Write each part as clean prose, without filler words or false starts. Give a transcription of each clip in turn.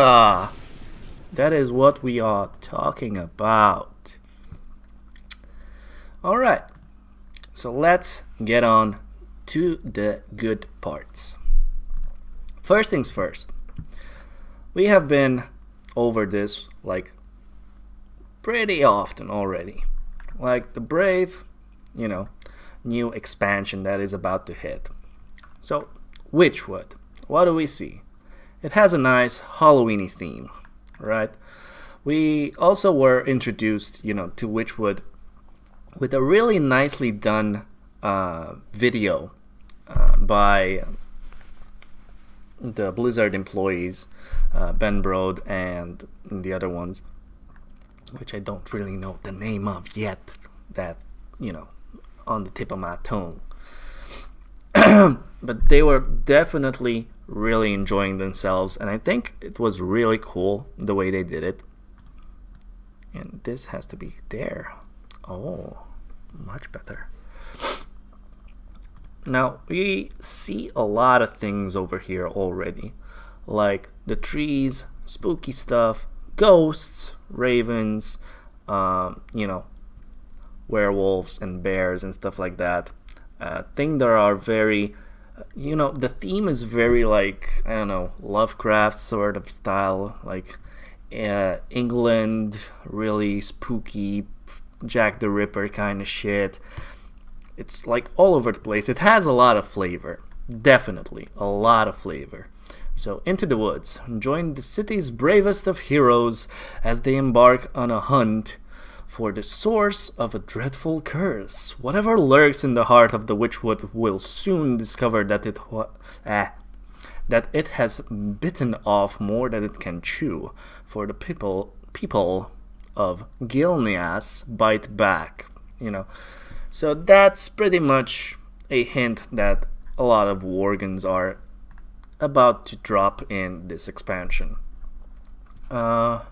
Yeah, that is what we are talking about. Alright, so let's get on to the good parts. First things first, we have been over this like pretty often already. Like the Brave, new expansion that is about to hit. So, Witchwood, what do we see? It has a nice Halloweeny theme, right? We also were introduced, to Witchwood with a really nicely done video by the Blizzard employees, Ben Brode and the other ones, which I don't really know the name of yet, that, on the tip of my tongue. But they were definitely really enjoying themselves, and I think it was really cool the way they did it. And this has to be there. Oh, much better. Now, we see a lot of things over here already, like the trees, spooky stuff, ghosts, ravens, werewolves and bears and stuff like that. Things that are very, the theme is very like, I don't know, Lovecraft sort of style, like England, really spooky, Jack the Ripper kind of shit. It's like all over the place. It has a lot of flavor, definitely a lot of flavor. So into the woods, join the city's bravest of heroes as they embark on a hunt for the source of a dreadful curse. Whatever lurks in the heart of the Witchwood will soon discover that it has bitten off more than it can chew. For the people of Gilneas bite back. So that's pretty much a hint that a lot of Worgens are about to drop in this expansion. Now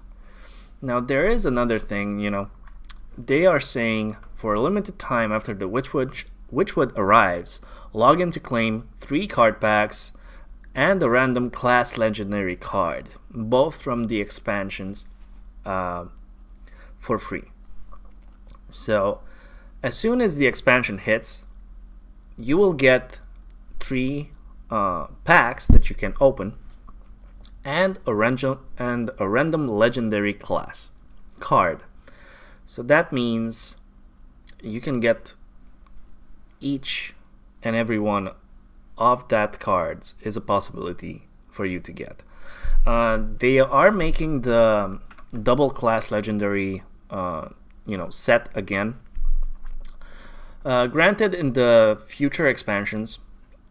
there is another thing, they are saying for a limited time after the Witchwood arrives, log in to claim 3 card packs and a random class legendary card, both from the expansions, for free. So as soon as the expansion hits, you will get 3 packs that you can open and a random legendary class card. So that means you can get each and every one of that cards is a possibility for you to get. They are making the double class legendary set again. Granted, in the future expansions,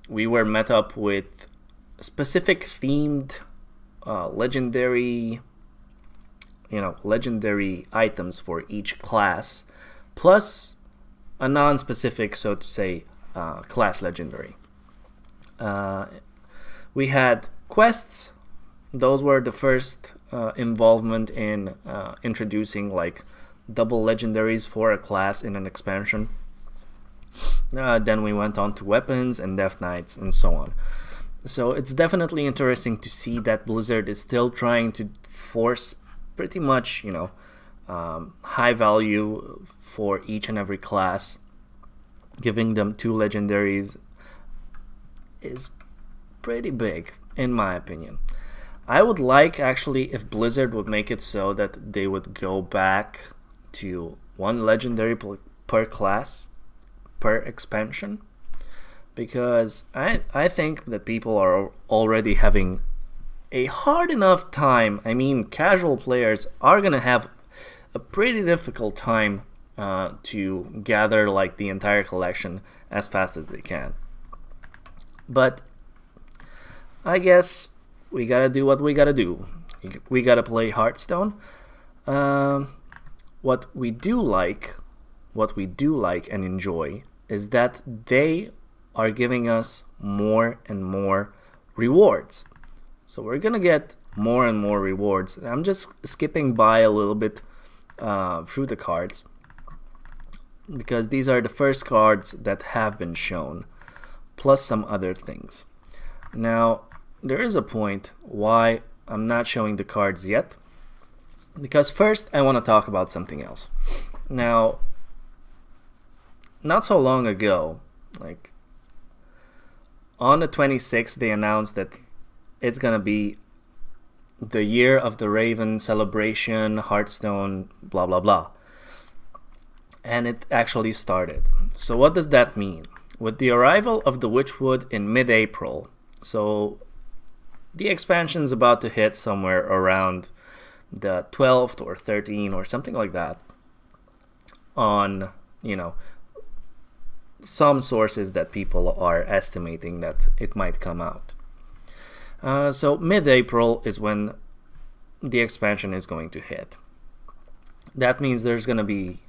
we were met up with specific themed legendary items for each class, plus a non-specific, so to say, class legendary. We had quests. Those were the first involvement in introducing like double legendaries for a class in an expansion. Then we went on to weapons and Death Knights and so on. So it's definitely interesting to see that Blizzard is still trying to force pretty much, high value for each and every class. Giving them 2 legendaries is pretty big, in my opinion. I would like, actually, if Blizzard would make it so that they would go back to 1 legendary per class, per expansion. Because I think that people are already having a hard enough time. I mean, casual players are going to have a pretty difficult time to gather like the entire collection as fast as they can. But I guess we gotta do what we gotta do. We gotta play Hearthstone. What we do like and enjoy is that they are giving us more and more rewards. So we're gonna get more and more rewards. I'm just skipping by a little bit through the cards because these are the first cards that have been shown, plus some other things. Now, there is a point why I'm not showing the cards yet, because first I want to talk about something else. Now, not so long ago, like on the 26th, they announced that it's gonna be the year of the Raven celebration, Hearthstone, blah blah blah. And it actually started. So what does that mean? With the arrival of the Witchwood in mid-April, so the expansion is about to hit somewhere around the 12th or 13th or something like that, on, you know, some sources that people are estimating that it might come out. So mid-April is when the expansion is going to hit. That means there's going to be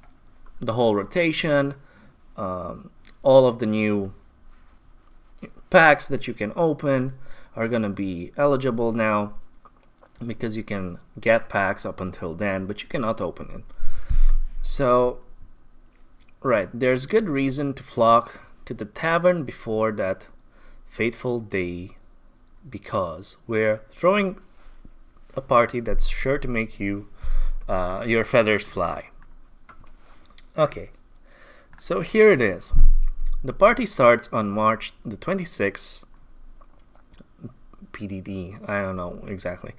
the whole rotation, all of the new packs that you can open are going to be eligible now, because you can get packs up until then, but you cannot open it. So, right, there's good reason to flock to the tavern before that fateful day, because we're throwing a party that's sure to make you your feathers fly. Okay, so here it is. The party starts on March the 26th, PDD, I don't know exactly,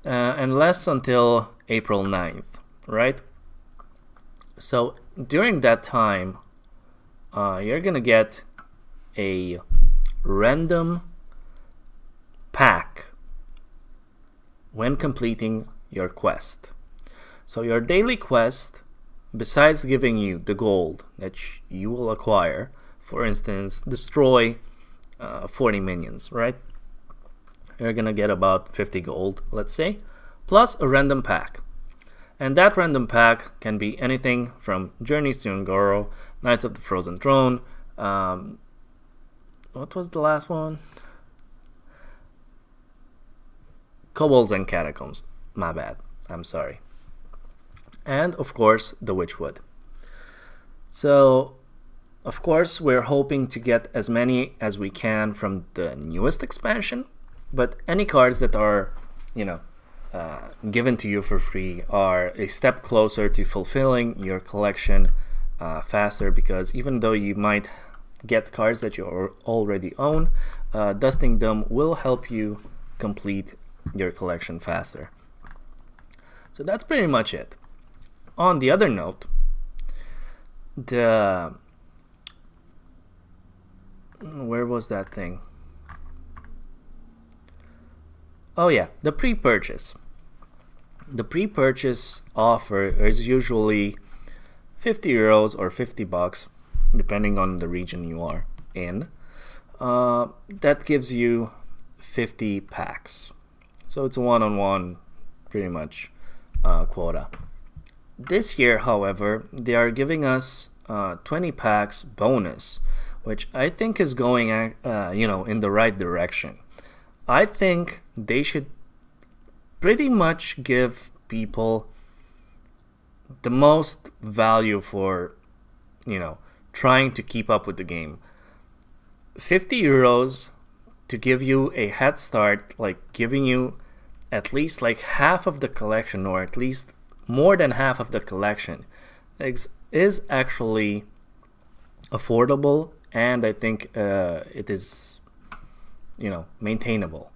and lasts until April 9th, right? So during that time, you're gonna get a random pack when completing your quest. So your daily quest, besides giving you the gold that you will acquire, for instance, destroy 40 minions, right? You're gonna get about 50 gold, let's say, plus a random pack. And that random pack can be anything from Journeys to Ungoro, Knights of the Frozen Throne, what was the last one? Kobolds and Catacombs, my bad, I'm sorry. And of course, the Witchwood. So, of course, we're hoping to get as many as we can from the newest expansion, but any cards that are, you know, given to you for free are a step closer to fulfilling your collection faster, because even though you might get cards that you already own, dusting them will help you complete your collection faster. So that's pretty much it. On the other note, where was that thing? Oh yeah, the pre-purchase. The pre-purchase offer is usually 50 euros or 50 bucks, depending on the region you are in. That gives you 50 packs. So it's a one-on-one, pretty much, quota. This year, however, they are giving us 20 packs bonus, which I think is going, in the right direction. I think they should pretty much give people the most value for, trying to keep up with the game. 50 euros to give you a head start, like giving you at least like half of the collection, or at least more than half of the collection, is actually affordable, and I think it is, maintainable.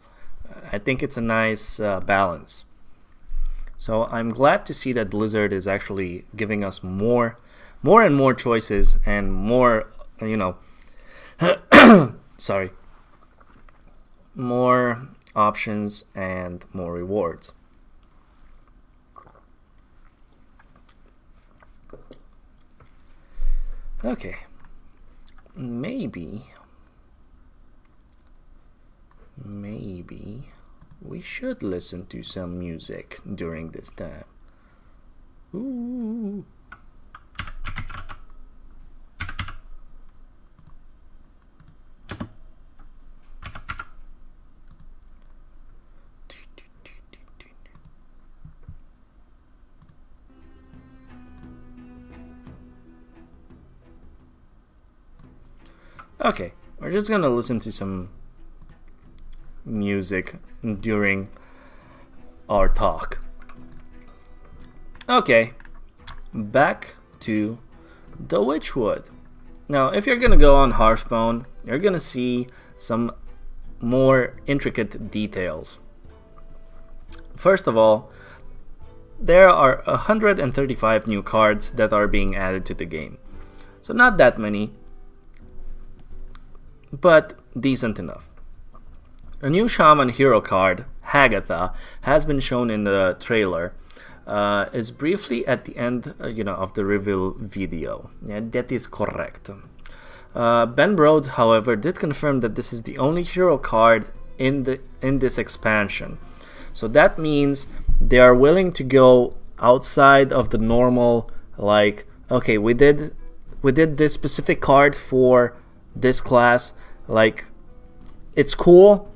I think it's a nice balance. So I'm glad to see that Blizzard is actually giving us more and more choices and more, sorry, more options and more rewards. Okay, maybe we should listen to some music during this time. Ooh. Okay, we're just gonna listen to some music during our talk. Okay, back to the Witchwood. Now, if you're gonna go on Hearthstone, you're gonna see some more intricate details. First of all, there are 135 new cards that are being added to the game. So not that many, but decent enough. A new Shaman hero card, Hagatha, has been shown in the trailer. Is briefly at the end, of the reveal video. Yeah, that is correct. Ben Brode, however, did confirm that this is the only hero card in this expansion. So that means they are willing to go outside of the normal. Like, okay, we did this specific card for this class. Like, it's cool.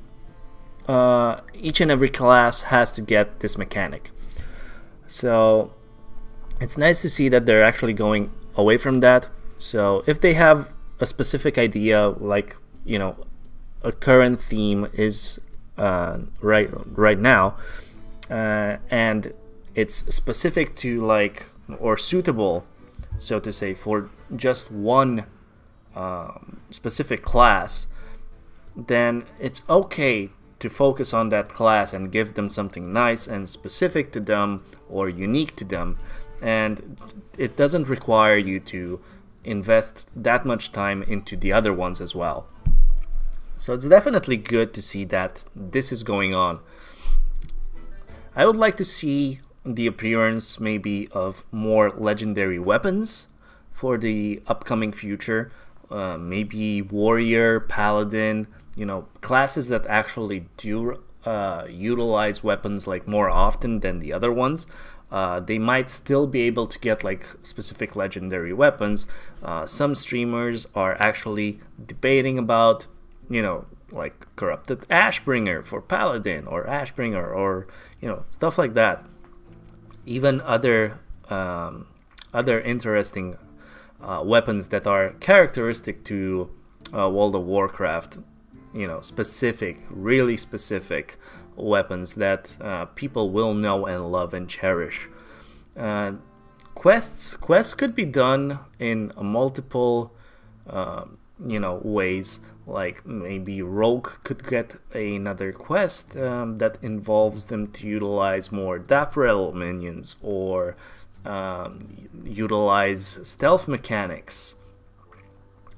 Each and every class has to get this mechanic. So it's nice to see that they're actually going away from that. So if they have a specific idea, like, a current theme is right now, and it's specific to, like, or suitable, so to say, for just one specific class, then it's okay to focus on that class and give them something nice and specific to them or unique to them, and it doesn't require you to invest that much time into the other ones as well. So it's definitely good to see that this is going on. I would like to see the appearance maybe of more legendary weapons for the upcoming future. Maybe warrior, paladin, classes that actually do utilize weapons like more often than the other ones. They might still be able to get like specific legendary weapons. Some streamers are actually debating about, like corrupted Ashbringer for paladin, or Ashbringer, or stuff like that. Even other interesting weapons that are characteristic to World of Warcraft. Really specific weapons that people will know and love and cherish. Quests could be done in multiple ways. Like maybe Rogue could get another quest that involves them to utilize more Daphrel minions, or utilize stealth mechanics,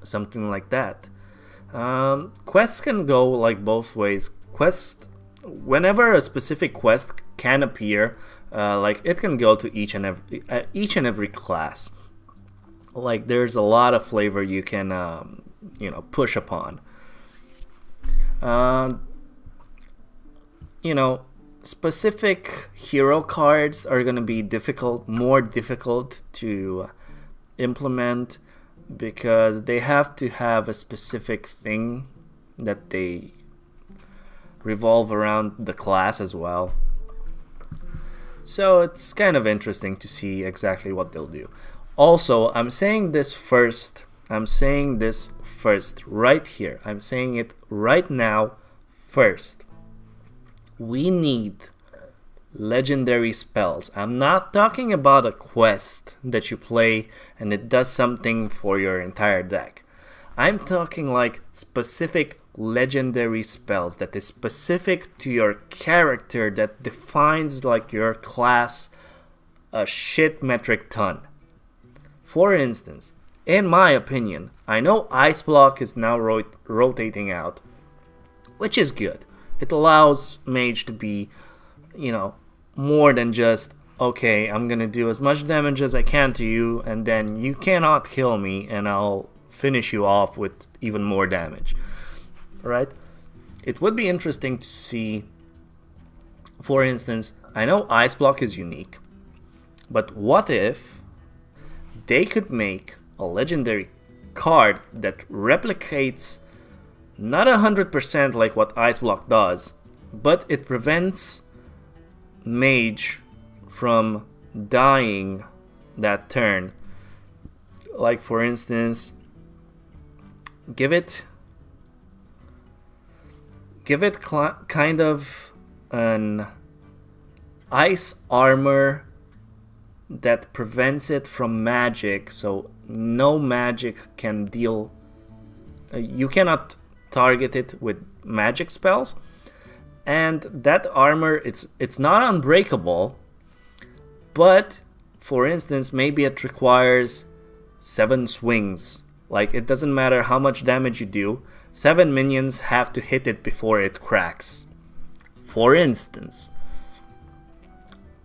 something like that. Quests can go like both ways. Whenever a specific quest can appear, like it can go to each and every class. Like there's a lot of flavor you can push upon. Specific hero cards are gonna be more difficult to implement, because they have to have a specific thing that they revolve around the class as well. So it's kind of interesting to see exactly what they'll do. Also, I'm saying this first right here. I'm saying it right now first. We need legendary spells. I'm not talking about a quest that you play and it does something for your entire deck. I'm talking like specific legendary spells that is specific to your character, that defines like your class a shit metric ton. For instance, in my opinion, I know Ice Block is now rotating out, which is good. It allows Mage to be, more than just, okay, I'm gonna do as much damage as I can to you, and then you cannot kill me, and I'll finish you off with even more damage. Right? It would be interesting to see, for instance, I know Ice Block is unique, but what if they could make a legendary card that replicates not 100% like what Ice Block does, but it prevents Mage from dying that turn. Like for instance, give it kind of an ice armor that prevents it from magic, so no magic can deal. You cannot target it with magic spells, and that armor, it's not unbreakable, but for instance, maybe it requires 7 swings. Like, it doesn't matter how much damage you do, 7 minions have to hit it before it cracks, for instance.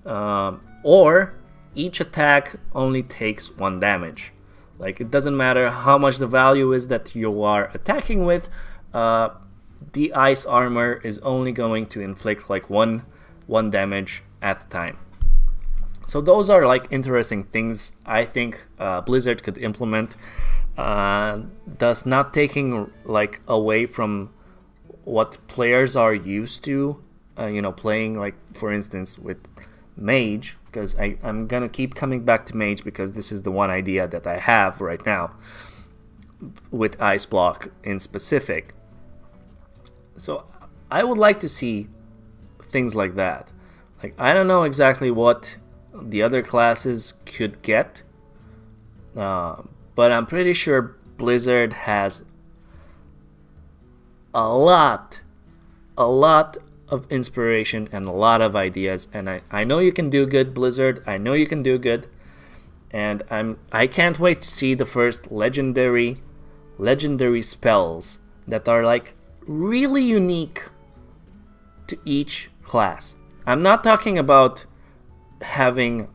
Or each attack only takes 1 damage. Like, it doesn't matter how much the value is that you are attacking with, the ice armor is only going to inflict like one damage at a time. So those are like interesting things I think Blizzard could implement, thus not taking like away from what players are used to, playing, like, for instance, with Mage, because I'm gonna keep coming back to Mage because this is the one idea that I have right now with Ice Block in specific. So I would like to see things like that. Like, I don't know exactly what the other classes could get, but I'm pretty sure Blizzard has a lot of inspiration and a lot of ideas, and I know you can do good, Blizzard. I know you can do good, and I can't wait to see the first legendary spells that are like really unique to each class. I'm not talking about having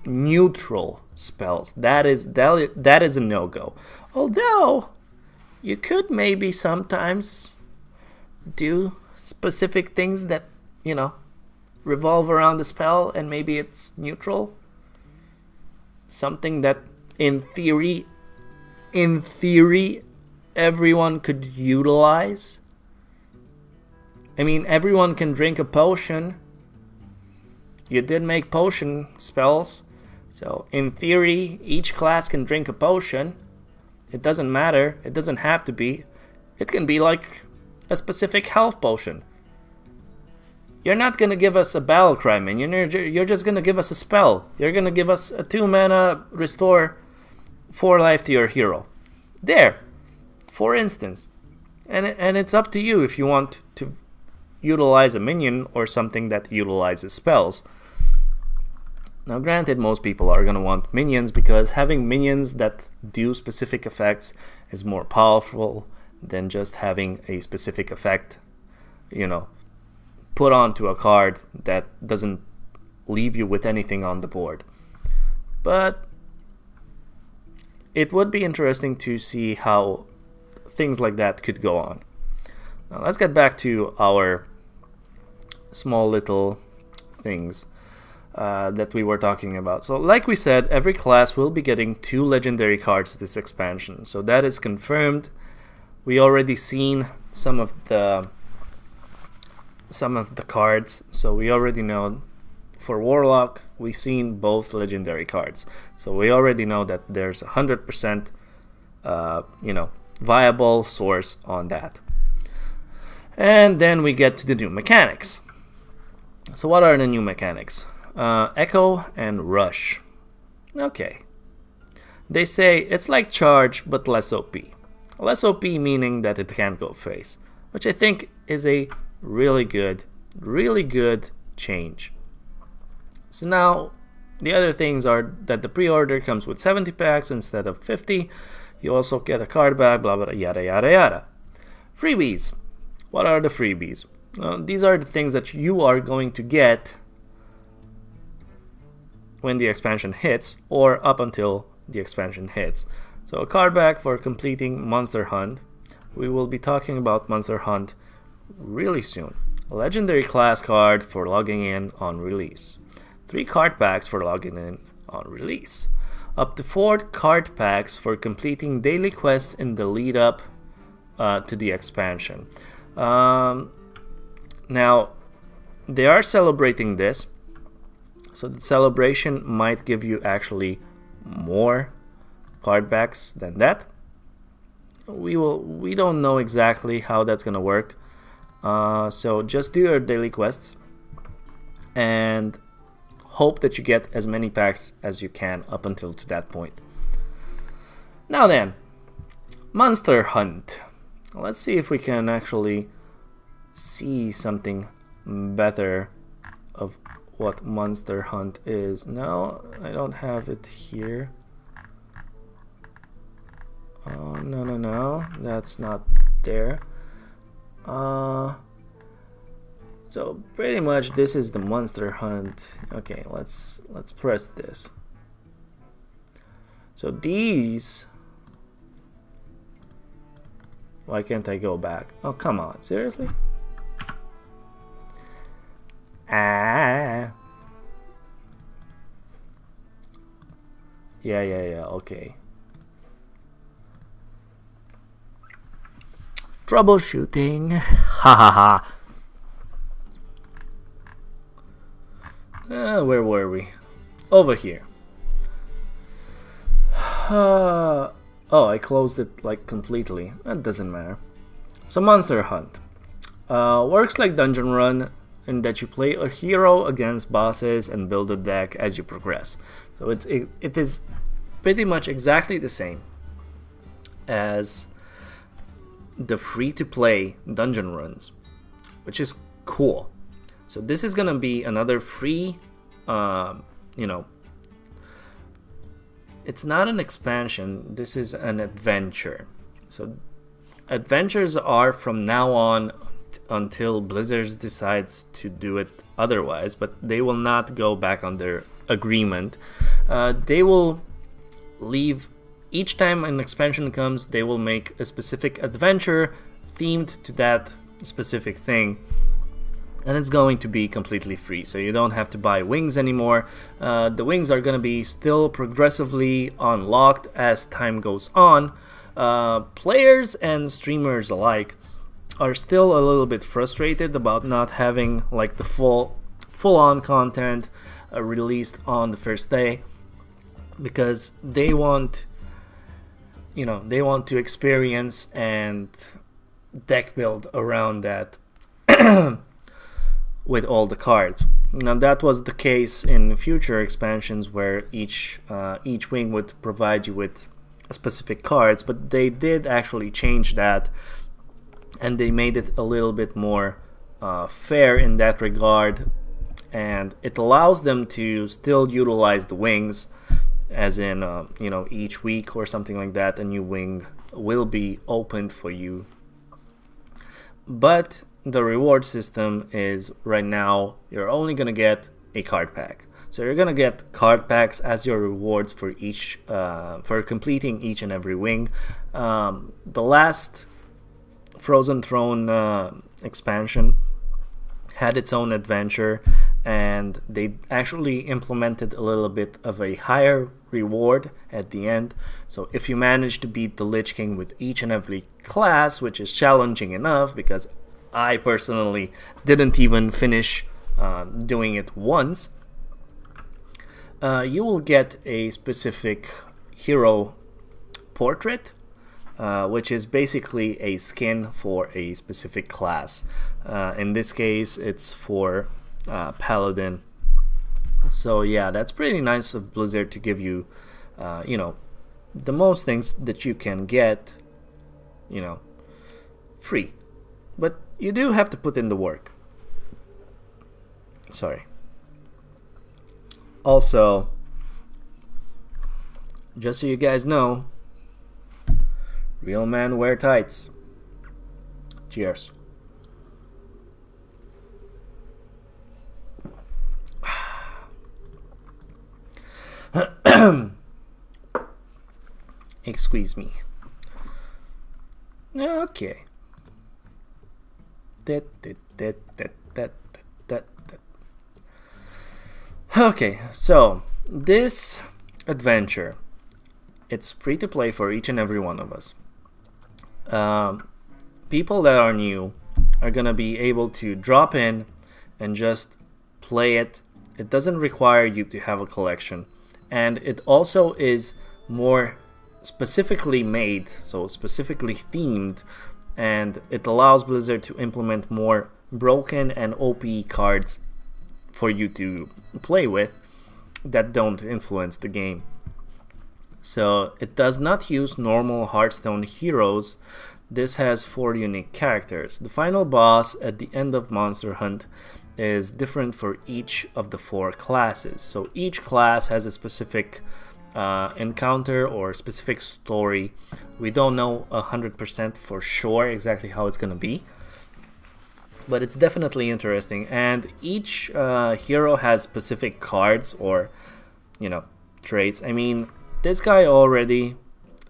neutral spells. That is a no-go. Although you could maybe sometimes do specific things that, revolve around the spell, and maybe it's neutral. Something that in theory everyone could utilize. I mean, everyone can drink a potion. You did make potion spells, so in theory each class can drink a potion. It doesn't matter, it doesn't have to be. It can be like a specific health potion. You're not gonna give us a battle cry minion, you're just gonna give us a spell. You're gonna give us a 2 mana restore 4 life to your hero. There, for instance. And it's up to you if you want to utilize a minion or something that utilizes spells. Now granted, most people are gonna want minions because having minions that do specific effects is more powerful than just having a specific effect, put onto a card that doesn't leave you with anything on the board. But it would be interesting to see how things like that could go on. Now let's get back to our small little things that we were talking about. So like we said, every class will be getting 2 legendary cards this expansion. So that is confirmed. We already seen some of the cards, so we already know. For Warlock, we've seen both legendary cards, so we already know that there's 100% viable source on that. And then we get to the new mechanics. So what are the new mechanics? Echo and Rush. Okay. They say it's like Charge but less OP. Less OP meaning that it can't go face, which I think is a really good change. So now the other things are that the pre-order comes with 70 packs instead of 50. You also get a card back, blah blah yada yada yada. Freebies. What are the freebies? These are the things that you are going to get when the expansion hits, or up until the expansion hits. So a card back for completing Monster Hunt. We will be talking about Monster Hunt really soon. A legendary class card for logging in on release. 3 card packs for logging in on release. Up to 4 card packs for completing daily quests in the lead up to the expansion. Now, they are celebrating this, so the celebration might give you actually more card packs than that. We don't know exactly how that's gonna work. So just do your daily quests and hope that you get as many packs as you can up until to that point. Now then, Monster Hunt. Let's see if we can actually see something better of what Monster Hunt is. No, I don't have it here. Oh, no, that's not there. So pretty much this is the Monster Hunt. Okay, let's press this. So these, why can't I go back? Oh, come on, seriously? Yeah, okay. Troubleshooting. Ha. Where were we? Over here. Oh, I closed it like completely. That doesn't matter. So Monster Hunt works like Dungeon Run in that you play a hero against bosses and build a deck as you progress. So it is pretty much exactly the same as the free-to-play dungeon runs, which is cool. So this is gonna be another free, it's not an expansion, this is an adventure. So adventures are from now on until Blizzard decides to do it otherwise, but they will not go back on their agreement. They will leave, each time an expansion comes, they will make a specific adventure themed to that specific thing, and it's going to be completely free, so you don't have to buy wings anymore. The wings are going to be still progressively unlocked as time goes on. Players and streamers alike are still a little bit frustrated about not having like the full-on content released on the first day, because they want to experience and deck build around that with all the cards. Now that was the case in future expansions where each wing would provide you with specific cards, but they did actually change that, and they made it a little bit more fair in that regard, and it allows them to still utilize the wings, as in each week or something like that a new wing will be opened for you. But the reward system is, right now, you're only gonna get a card pack. So you're gonna get card packs as your rewards for each for completing each and every wing. The last Frozen Throne expansion had its own adventure, and they actually implemented a little bit of a higher reward at the end. So if you manage to beat the Lich King with each and every class, which is challenging enough because I personally didn't even finish doing it once, you will get a specific hero portrait, which is basically a skin for a specific class. In this case, it's for Paladin. So yeah, that's pretty nice of Blizzard to give you, the most things that you can get, free. But you do have to put in the work. Sorry. Also, just so you guys know, real men wear tights. Cheers. Excuse me. Okay. Okay, so this adventure, it's free to play for each and every one of us. People that are new are gonna be able to drop in and just play it. It doesn't require you to have a collection, and it also is more specifically made, so specifically themed, and it allows Blizzard to implement more broken and OP cards for you to play with that don't influence the game. So it does not use normal Hearthstone heroes. This has 4 unique characters. The final boss at the end of Monster Hunt is different for each of the 4 classes. So each class has a specific encounter or specific story. We don't know 100% for sure exactly how it's going to be, but it's definitely interesting. And each hero has specific cards or, traits. I mean, this guy already,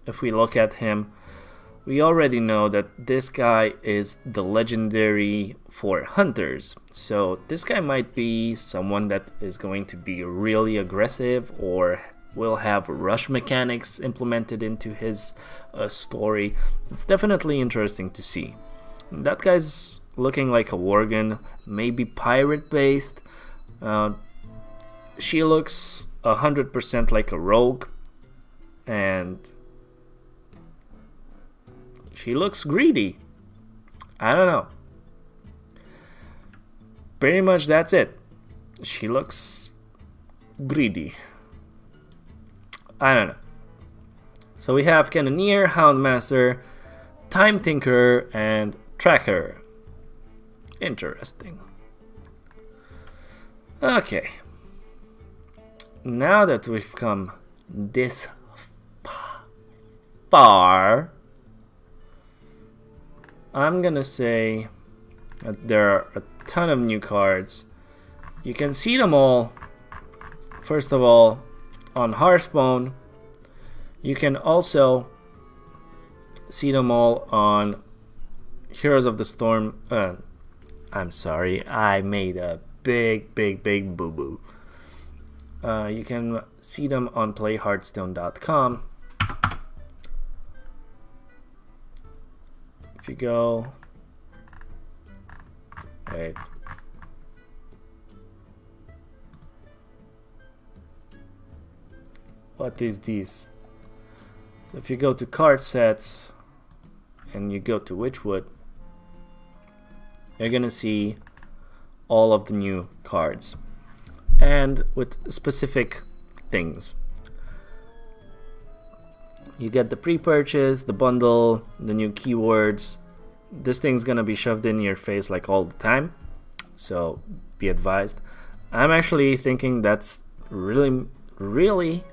if we look at him, we already know that this guy is the legendary for hunters. So this guy might be someone that is going to be really aggressive or will have rush mechanics implemented into his story. It's definitely interesting to see. That guy's looking like a Worgen, maybe pirate based. She looks 100% like a rogue, and she looks greedy. I don't know. Pretty much that's it. She looks greedy. I don't know. So we have Cannoneer, Houndmaster, Time Tinker, and Tracker. Interesting. Okay. Now that we've come this far, I'm gonna say that there are a ton of new cards. You can see them all, first of all, on Hearthstone. You can also see them all on Heroes of the Storm. I'm sorry, I made a big boo-boo. You can see them on playhearthstone.com. If you go, wait, what is this? So if you go to card sets and you go to Witchwood, you're gonna see all of the new cards and with specific things. You get the pre-purchase, the bundle, the new keywords. This thing's gonna be shoved in your face like all the time, so be advised. I'm actually thinking that's really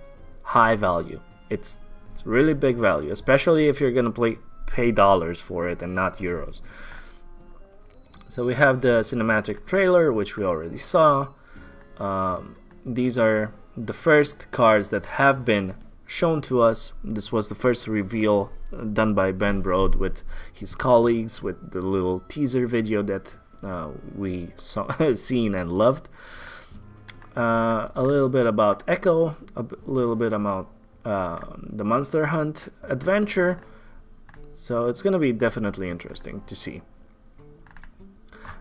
high value. It's really big value, especially if you're gonna pay dollars for it and not euros. So we have the cinematic trailer, which we already saw. These are the first cards that have been shown to us. This was the first reveal done by Ben Brode with his colleagues, with the little teaser video that we seen and loved. A little bit about Echo, a little bit about the Monster Hunt adventure. So it's gonna be definitely interesting to see.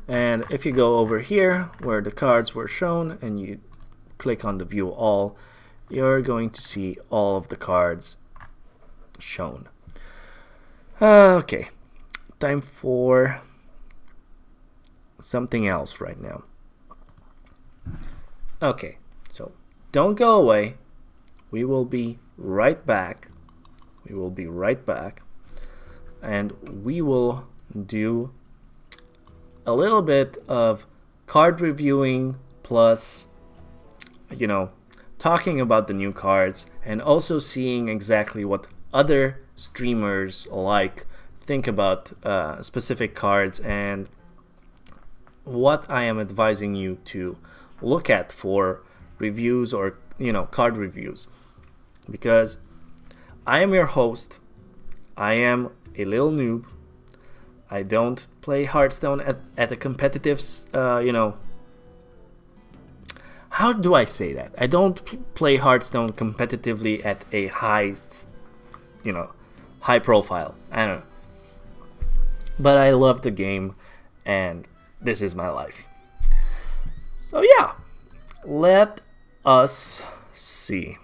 And if you go over here where the cards were shown and you click on the view all, you're going to see all of the cards shown. Okay, time for something else right now. Okay, so don't go away. We will be right back. And we will do a little bit of card reviewing plus, talking about the new cards and also seeing exactly what other streamers alike think about specific cards and what I am advising you to look at for reviews or card reviews, because I am your host. I am a little noob. I don't play Hearthstone at a competitive, how do I say that? I don't play Hearthstone competitively at a high profile. I don't know. But I love the game, and this is my life. So yeah, let us see.